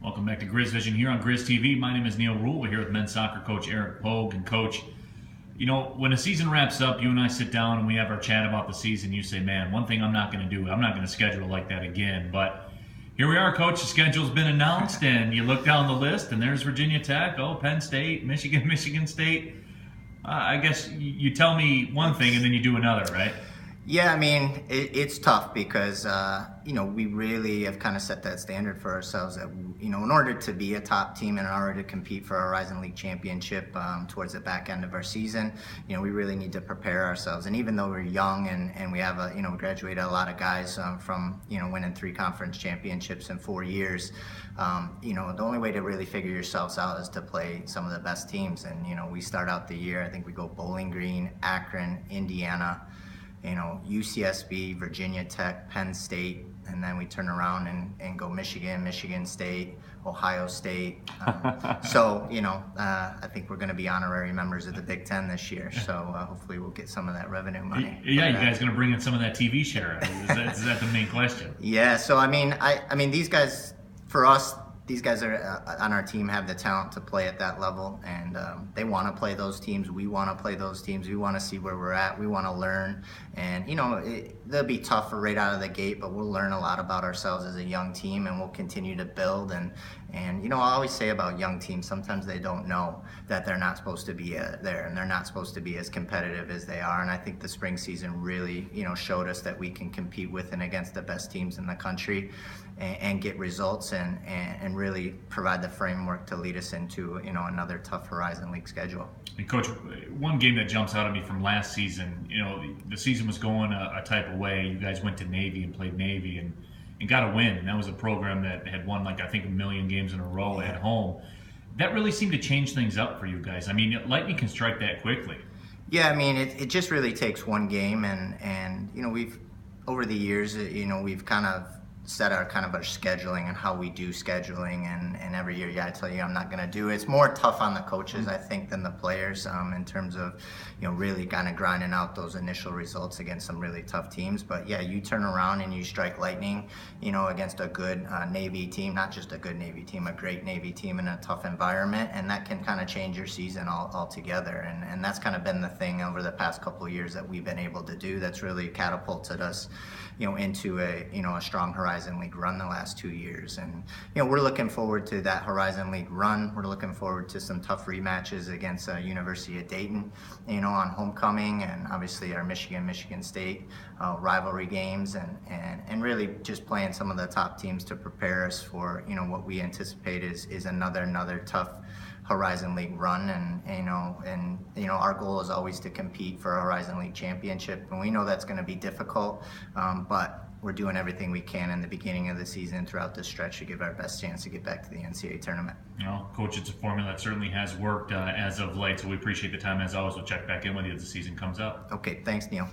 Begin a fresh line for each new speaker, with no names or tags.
Welcome back to Grizz Vision here on Grizz TV. My name is Neal Ruhl. We're here with men's soccer coach Eric Pogue. And coach, you know, when a season wraps up, you and I sit down and we have our chat about the season. You say, man, one thing I'm not going to do, I'm not going to schedule like that again. But here we are, coach. The schedule's been announced, and you look down the list, and there's Virginia Tech, Penn State, Michigan State. I guess you tell me one thing and then you do another, right?
Yeah, I mean, it's tough because, we really have kind of set that standard for ourselves that, in order to be a top team and in order to compete for our Horizon League championship towards the back end of our season, we really need to prepare ourselves. And even though we're young and we have we graduated a lot of guys from, winning 3 conference championships in 4 years, the only way to really figure yourselves out is to play some of the best teams. And, we start out the year, I think we go Bowling Green, Akron, Indiana, UCSB, Virginia Tech, Penn State, and then we turn around and go Michigan State, Ohio State. I think we're going to be honorary members of the Big Ten this year. So hopefully we'll get some of that revenue money.
Yeah, you guys going to bring in some of that TV share? Is that the main question?
Yeah. So I mean, these guys, for us, these guys are on our team have the talent to play at that level, and they want to play those teams. We want to play those teams. We want to see where we're at. We want to learn, and they'll be tougher right out of the gate, but we'll learn a lot about ourselves as a young team, and we'll continue to build. And I always say about young teams, sometimes they don't know that they're not supposed to be there, and they're not supposed to be as competitive as they are. And I think the spring season really, showed us that we can compete with and against the best teams in the country, and get results and really provide the framework to lead us into another tough Horizon League schedule.
And coach, one game that jumps out at me from last season, the season was going a type of way. You guys went to Navy and played Navy and got a win. And that was a program that had won I think 1 million games in a row at home. That really seemed to change things up for you guys. I mean, lightning can strike that quickly.
Yeah, I mean, it just really takes one game, and we've over the years, we've kind of set our scheduling and how we do scheduling, and every year, I tell you I'm not going to do it. It's more tough on the coaches, I think, than the players in terms of really kind of grinding out those initial results against some really tough teams. But yeah, you turn around and you strike lightning against a good Navy team, not just a good Navy team, a great Navy team in a tough environment, and that can kind of change your season altogether. And that's kind of been the thing over the past couple of years that we've been able to do that's really catapulted us into a strong Horizon League run the last 2 years. And we're looking forward to that Horizon League run. We're looking forward to some tough rematches against University of Dayton on homecoming, and obviously our Michigan State rivalry games, and really just playing some of the top teams to prepare us for what we anticipate is another tough Horizon League run. And our goal is always to compete for a Horizon League championship, and we know that's going to be difficult, but we're doing everything we can in the beginning of the season throughout this stretch to give our best chance to get back to the NCAA tournament.
Coach, it's a formula that certainly has worked as of late, so we appreciate the time as always. We'll check back in with you as the season comes up.
Okay, thanks, Neal.